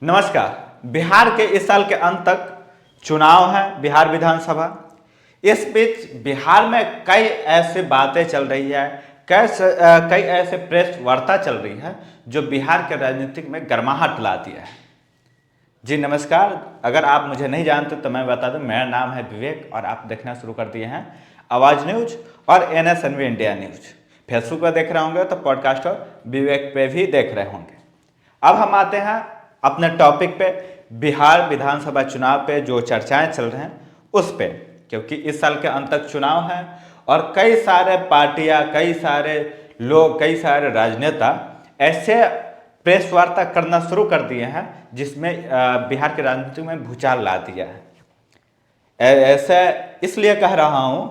नमस्कार। बिहार के इस साल के अंत तक चुनाव है, बिहार विधानसभा। इस बीच बिहार में कई ऐसी बातें चल रही है, कई ऐसे प्रेस वार्ता चल रही है जो बिहार के राजनीतिक में गर्माहट ला दिया है। जी नमस्कार, अगर आप मुझे नहीं जानते तो मैं बता दूं, मेरा नाम है विवेक और आप देखना शुरू कर दिए हैं आवाज़ न्यूज और NSNV इंडिया न्यूज। फेसबुक पर देख रहे होंगे तो पॉडकास्ट और विवेक पे भी देख रहे होंगे। अब हम आते हैं अपने टॉपिक पे, बिहार विधानसभा चुनाव पे जो चर्चाएं चल रहे हैं उस पे, क्योंकि इस साल के अंत तक चुनाव है और कई सारे पार्टियां, कई सारे लोग, कई सारे राजनेता ऐसे प्रेस वार्ता करना शुरू कर दिए हैं जिसमें बिहार के राजनीति में भूचाल ला दिया है। ऐसा इसलिए कह रहा हूं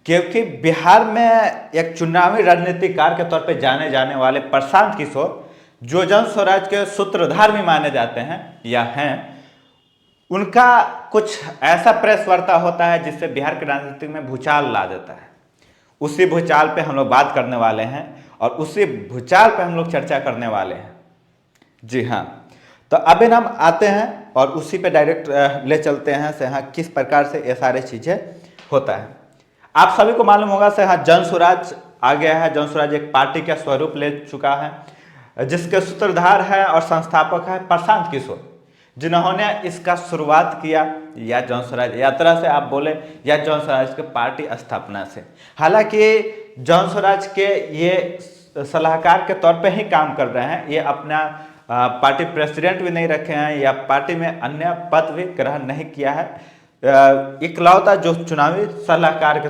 क्योंकि बिहार में एक चुनावी राजनीतिकार के तौर पे जाने जाने वाले प्रशांत किशोर, जो जन स्वराज के सूत्रधार भी माने जाते हैं या हैं, उनका कुछ ऐसा प्रेस वार्ता होता है जिससे बिहार की राजनीति में भूचाल ला देता है। उसी भूचाल पे हम लोग बात करने वाले हैं और उसी भूचाल पे हम लोग चर्चा करने वाले हैं। जी हाँ, तो अभी हम आते हैं और उसी पे डायरेक्ट ले चलते हैं से हाँ किस प्रकार से ये सारी चीज़ें होता है। आप सभी को मालूम होगा से हाँ जन स्वराज आ गया है। जन स्वराज एक पार्टी का स्वरूप ले चुका है जिसके सूत्रधार है और संस्थापक है प्रशांत किशोर, जिन्होंने इसका शुरुआत किया या जन स्वराज यात्रा से आप बोले या जन स्वराज के पार्टी स्थापना से। हालांकि जन स्वराज के ये सलाहकार के तौर पे ही काम कर रहे हैं, ये अपना पार्टी प्रेसिडेंट भी नहीं रखे हैं या पार्टी में अन्य पद भी ग्रहण नहीं किया है। इकलौता जो चुनावी सलाहकार के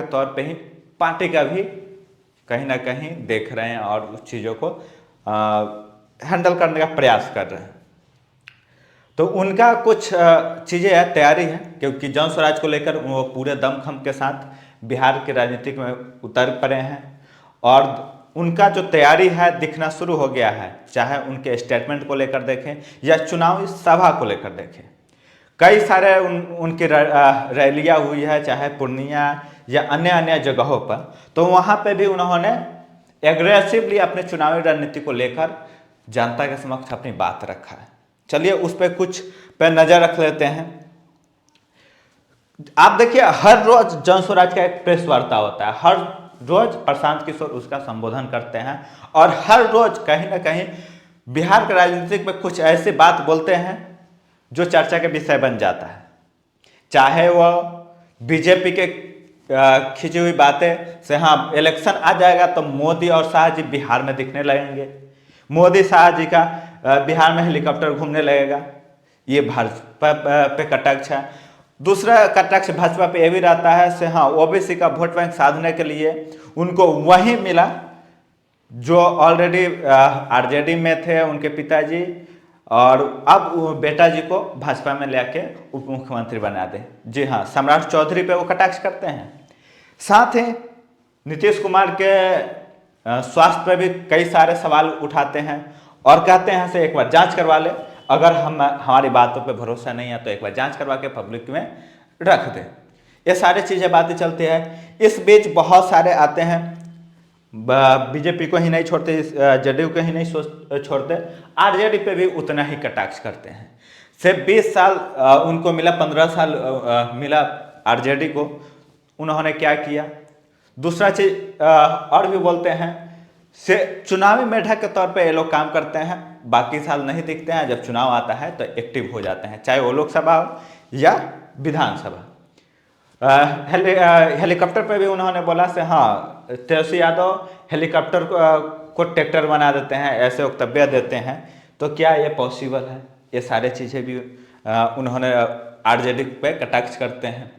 तौर पे ही पार्टी का भी कहीं ना कहीं देख रहे हैं और उस चीज़ों को हैंडल करने का प्रयास कर रहे हैं। तो उनका कुछ चीज़ें तैयारी है, क्योंकि जन स्वराज को लेकर वो पूरे दमखम के साथ बिहार के राजनीतिक में उतर पड़े हैं और उनका जो तैयारी है दिखना शुरू हो गया है। चाहे उनके स्टेटमेंट को लेकर देखें या चुनावी सभा को लेकर देखें, कई सारे उनकी रैलियाँ हुई है, चाहे पूर्णिया या अन्य अन्य जगहों पर, तो वहाँ पे भी उन्होंने एग्रेसिवली अपने चुनावी रणनीति को लेकर जनता के समक्ष अपनी बात रखा है। चलिए उस पर कुछ पे नज़र रख लेते हैं। आप देखिए, हर रोज जन स्वराज का एक प्रेस वार्ता होता है, हर रोज प्रशांत किशोर उसका संबोधन करते हैं और हर रोज कहीं ना कहीं बिहार के राजनीतिक में कुछ ऐसी बात बोलते हैं जो चर्चा के विषय बन जाता है। चाहे वह बीजेपी के खींची हुई बातें से हाँ इलेक्शन आ जाएगा तो मोदी और शाह जी बिहार में दिखने लगेंगे, मोदी शाह जी का बिहार में हेलीकॉप्टर घूमने लगेगा, ये भाजपा पे कटाक्ष है। दूसरा कटाक्ष भाजपा पे ये भी रहता है से हाँ ओबीसी का वोट बैंक साधने के लिए उनको वही मिला जो ऑलरेडी आरजेडी में थे उनके पिताजी, और अब वो बेटा जी को भाजपा में लेके उप मुख्यमंत्री बना दे। जी हाँ, सम्राट चौधरी पे वो कटाक्ष करते हैं। साथ ही नीतीश कुमार के स्वास्थ्य पे भी कई सारे सवाल उठाते हैं और कहते हैं से एक बार जांच करवा ले, अगर हमारी बातों पे भरोसा नहीं है तो एक बार जांच करवा के पब्लिक में रख दे। ये सारी चीज़ें बातें चलती है। इस बीच बहुत सारे आते हैं, बीजेपी को ही नहीं छोड़ते, जदयू को ही नहीं छोड़ते, आरजेडी पे भी उतना ही कटाक्ष करते हैं। सिर्फ 20 साल उनको मिला, 15 साल मिला आरजेडी को, उन्होंने क्या किया। दूसरा चीज और भी बोलते हैं से चुनावी मेढक के तौर पे ये लोग काम करते हैं, बाकी साल नहीं दिखते हैं, जब चुनाव आता है तो एक्टिव हो जाते हैं, चाहे वो लोकसभा हो या विधानसभा। हेलीकॉप्टर पे भी उन्होंने बोला से हाँ तेजस्वी यादव हेलीकॉप्टर को ट्रैक्टर बना देते हैं, ऐसे वक्तव्य देते हैं, तो क्या ये पॉसिबल है? ये सारे चीज़ें भी उन्होंने आरजेडी पे कटाक्ष करते हैं।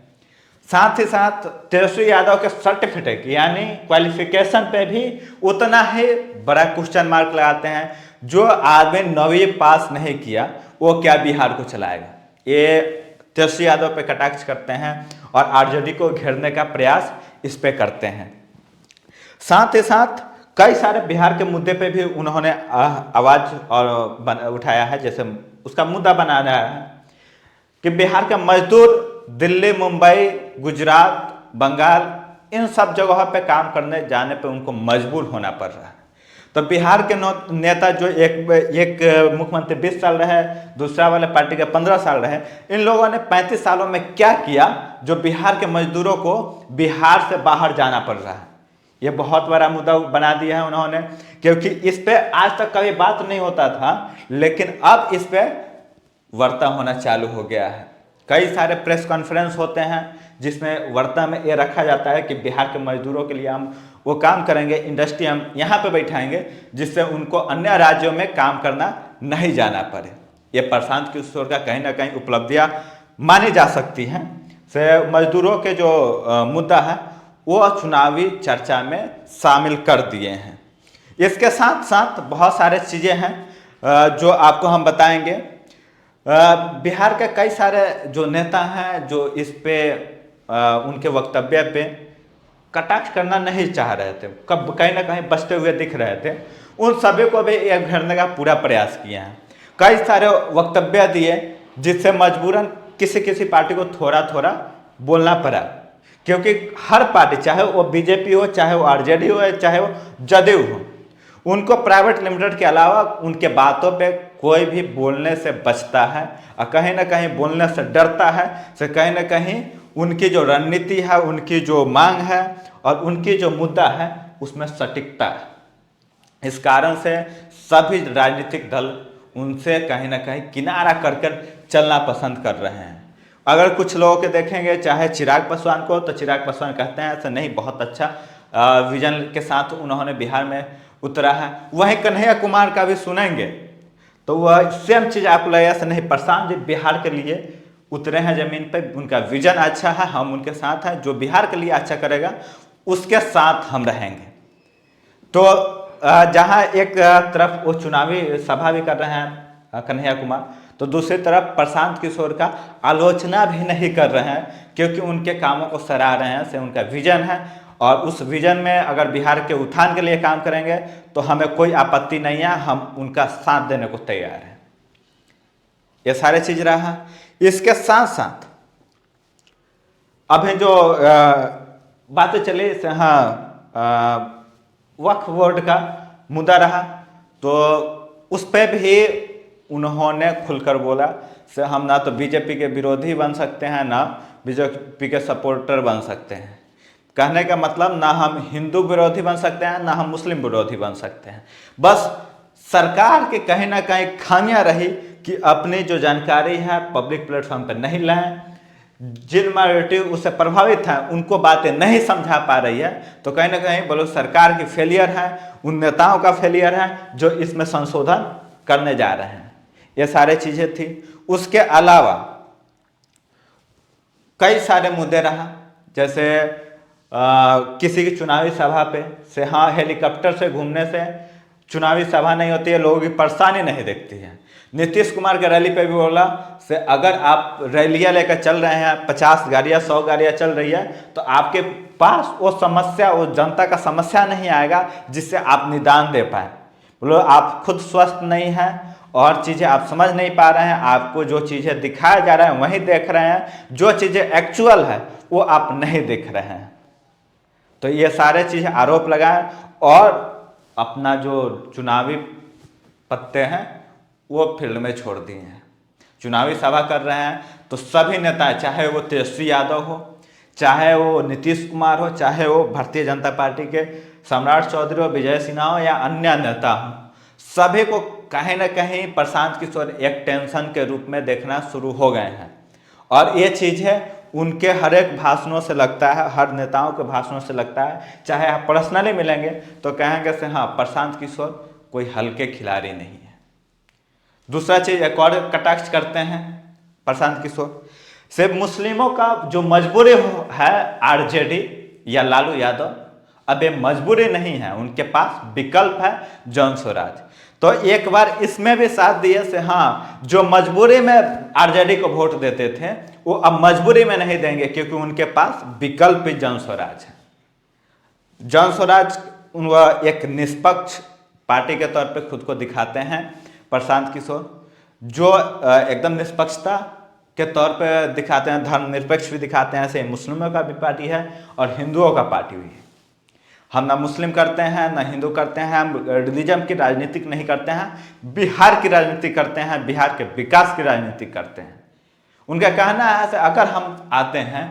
साथ ही साथ तेजस्वी यादव के सर्टिफिकेट यानी क्वालिफिकेशन पे भी उतना ही बड़ा क्वेश्चन मार्क लगाते हैं। जो आदमी 9वीं पास नहीं किया वो क्या बिहार को चलाएगा? ये तेजस्वी यादव पे कटाक्ष करते हैं और आरजेडी को घेरने का प्रयास इस पे करते हैं। साथ ही साथ कई सारे बिहार के मुद्दे पे भी उन्होंने आवाज और उठाया है। जैसे उसका मुद्दा बना रहा है कि बिहार का मजदूर दिल्ली, मुंबई, गुजरात, बंगाल, इन सब जगहों पे काम करने जाने पे उनको मजबूर होना पड़ रहा है। तो बिहार के नेता जो एक मुख्यमंत्री 20 साल रहे, दूसरा वाले पार्टी के 15 साल रहे, इन लोगों ने 35 सालों में क्या किया जो बिहार के मजदूरों को बिहार से बाहर जाना पड़ रहा है। ये बहुत बड़ा मुद्दा बना दिया है उन्होंने, क्योंकि इस पे आज तक कभी बात नहीं होता था, लेकिन अब इस पे वार्ता होना चालू हो गया है। कई सारे प्रेस कॉन्फ्रेंस होते हैं जिसमें वार्ता में ये रखा जाता है कि बिहार के मजदूरों के लिए हम वो काम करेंगे, इंडस्ट्री हम यहाँ पे बैठाएंगे जिससे उनको अन्य राज्यों में काम करना नहीं जाना पड़े। ये प्रशांत किशोर का कहीं ना कहीं उपलब्धियाँ मानी जा सकती हैं। से मजदूरों के जो मुद्दा है वो चुनावी चर्चा में शामिल कर दिए हैं। इसके साथ साथ बहुत सारे चीज़ें हैं जो आपको हम बताएंगे। बिहार के कई सारे जो नेता हैं जो इस पे उनके वक्तव्य पे कटाक्ष करना नहीं चाह रहे थे, कब कहीं ना कहीं बचते हुए दिख रहे थे, उन सभी को भी एक घेरने का पूरा प्रयास किया है। कई सारे वक्तव्य दिए जिससे मजबूरन किसी किसी पार्टी को थोड़ा थोड़ा बोलना पड़ा, क्योंकि हर पार्टी, चाहे वो बीजेपी हो, चाहे वो आरजेडी हो, चाहे वो जदयू हो, उनको प्राइवेट लिमिटेड के अलावा उनके बातों पे कोई भी बोलने से बचता है और कहीं ना कहीं बोलने से डरता है। से कहीं ना कहीं उनकी जो रणनीति है, उनकी जो मांग है और उनकी जो मुद्दा है उसमें सटीकता है। इस कारण से सभी राजनीतिक दल उनसे कहीं ना कहीं किनारा कर चलना पसंद कर रहे हैं। अगर कुछ लोगों के देखेंगे, चाहे चिराग पासवान को, तो चिराग पासवान कहते हैं ऐसा नहीं, बहुत अच्छा विजन के साथ उन्होंने बिहार में उतरा है। वहीं कन्हैया कुमार का भी सुनेंगे तो वह सेम चीज़ आपको लगेगा ऐसा नहीं, प्रशांत जी बिहार के लिए उतरे हैं ज़मीन पे, उनका विजन अच्छा है, हम उनके साथ हैं, जो बिहार के लिए अच्छा करेगा उसके साथ हम रहेंगे। तो जहाँ एक तरफ वो चुनावी सभा भी कर रहे हैं कन्हैया कुमार, तो दूसरी तरफ प्रशांत किशोर का आलोचना भी नहीं कर रहे हैं, क्योंकि उनके कामों को सराह रहे हैं। से उनका विजन है और उस विजन में अगर बिहार के उत्थान के लिए काम करेंगे तो हमें कोई आपत्ति नहीं है, हम उनका साथ देने को तैयार हैं। ये सारे चीज रहा। इसके साथ साथ अभी जो बातें चली, वक्फ बोर्ड का मुद्दा रहा, तो उस पर भी उन्होंने खुलकर बोला से हम ना तो बीजेपी के विरोधी बन सकते हैं, ना बीजेपी के सपोर्टर बन सकते हैं। कहने का मतलब ना हम हिंदू विरोधी बन सकते हैं, ना हम मुस्लिम विरोधी बन सकते हैं। बस सरकार के कहीं ना कहीं खामियां रही कि अपनी जो जानकारी है पब्लिक प्लेटफॉर्म पर नहीं लाएं, जिन माइनॉरिटी उससे प्रभावित हैं उनको बातें नहीं समझा पा रही है, तो कहीं ना कहीं बोलो सरकार की फेलियर है, उन नेताओं का फेलियर है जो इसमें संशोधन करने जा रहे हैं। ये सारे चीज़ें थी। उसके अलावा कई सारे मुद्दे रहा, जैसे किसी की चुनावी सभा पे से हेलीकॉप्टर से घूमने से चुनावी सभा नहीं होती है, लोगों की परेशानी नहीं दिखती है। नीतीश कुमार के रैली पे भी बोला से अगर आप रैलियाँ लेकर चल रहे हैं, 50 गाड़ियाँ 100 गाड़ियाँ चल रही है, तो आपके पास वो समस्या, वो जनता का समस्या नहीं आएगा जिससे आप निदान दे पाए। बोलो आप खुद स्वस्थ नहीं हैं और चीज़ें आप समझ नहीं पा रहे हैं, आपको जो चीज़ें दिखाया जा रहा है वही देख रहे हैं, जो चीज़ें एक्चुअल है वो आप नहीं देख रहे हैं। तो ये सारे चीज़ आरोप लगाएं और अपना जो चुनावी पत्ते हैं वो फील्ड में छोड़ दिए हैं। चुनावी सभा कर रहे हैं तो सभी नेता, चाहे वो तेजस्वी यादव हो, चाहे वो नीतीश कुमार हो, चाहे वो भारतीय जनता पार्टी के सम्राट चौधरी हो, विजय सिन्हा हो या अन्य नेता हो, सभी को कहीं ना कहीं प्रशांत किशोर एक टेंशन के रूप में देखना शुरू हो गए हैं। और ये चीज़ है उनके हर एक भाषणों से लगता है, हर नेताओं के भाषणों से लगता है, चाहे आप पर्सनली मिलेंगे तो कहेंगे से हाँ प्रशांत किशोर कोई हल्के खिलाड़ी नहीं है। दूसरा चीज़ एक और कटाक्ष करते हैं प्रशांत किशोर से, मुस्लिमों का जो मजबूरी है आरजेडी या लालू यादव, अब ये मजबूरी नहीं है, उनके पास विकल्प है जन स्वराज। तो एक बार इसमें भी साथ दिए से हाँ, जो मजबूरी में आरजेडी को वोट देते थे वो अब मजबूरी में नहीं देंगे, क्योंकि उनके पास विकल्प भी जन स्वराज है। जन स्वराज वह एक निष्पक्ष पार्टी के तौर पे खुद को दिखाते हैं प्रशांत किशोर, जो एकदम निष्पक्षता के तौर पे दिखाते हैं, धर्मनिरपेक्ष भी दिखाते हैं। ऐसे मुस्लिमों का भी पार्टी है और हिंदुओं का पार्टी भी है। हम ना मुस्लिम करते हैं ना हिंदू करते हैं, हम रिलीजन की राजनीति नहीं करते हैं, बिहार की राजनीति करते हैं, बिहार के विकास की राजनीति करते हैं। उनका कहना है कि अगर हम आते हैं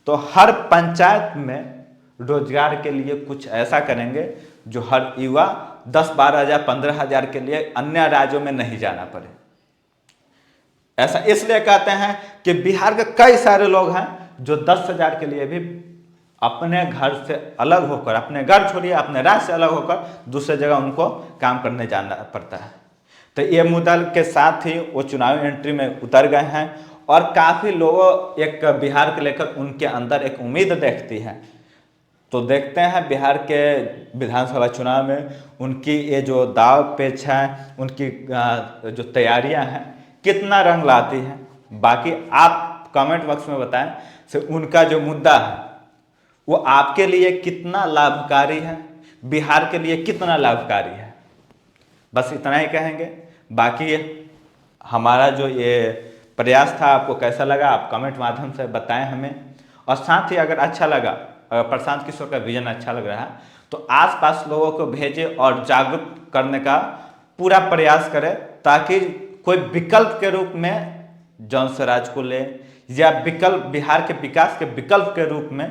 तो हर पंचायत में रोजगार के लिए कुछ ऐसा करेंगे जो हर युवा 10-12 हज़ार 15 हज़ार के लिए अन्य राज्यों में नहीं जाना पड़े। ऐसा इसलिए कहते हैं कि बिहार के कई सारे लोग हैं जो 10 हज़ार के लिए भी अपने घर से अलग होकर, अपने घर छोड़िए अपने राज्य से अलग होकर दूसरे जगह उनको काम करने जाना पड़ता है। तो ये मुद्दा के साथ ही वो चुनावी एंट्री में उतर गए हैं और काफ़ी लोगों एक बिहार को लेकर उनके अंदर एक उम्मीद देखती है। तो देखते हैं बिहार के विधानसभा चुनाव में उनकी ये जो दाव पेच है, उनकी जो तैयारियां हैं कितना रंग लाती हैं। बाकी आप कमेंट बॉक्स में बताएं से उनका जो मुद्दा है वो आपके लिए कितना लाभकारी है, बिहार के लिए कितना लाभकारी है। बस इतना ही कहेंगे। बाकी हमारा जो ये प्रयास था आपको कैसा लगा आप कमेंट माध्यम से बताएं हमें। और साथ ही अगर अच्छा लगा, प्रशांत किशोर का विजन अच्छा लग रहा है तो आसपास लोगों को भेजें और जागरूक करने का पूरा प्रयास करें, ताकि कोई विकल्प के रूप में जनस्वराज को ले या विकल्प बिहार के विकास के विकल्प के रूप में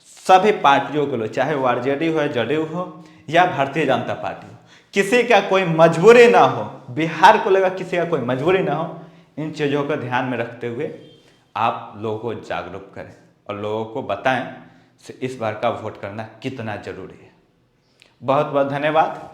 सभी पार्टियों को लो, चाहे वो आरजेडी हो, जदयू हो या भारतीय जनता पार्टी हो। किसी का कोई मजबूरी ना हो, बिहार को लेकर किसी का कोई मजबूरी ना हो। इन चीज़ों को ध्यान में रखते हुए आप लोगों को जागरूक करें और लोगों को बताएं से इस बार का वोट करना कितना जरूरी है। बहुत बहुत धन्यवाद।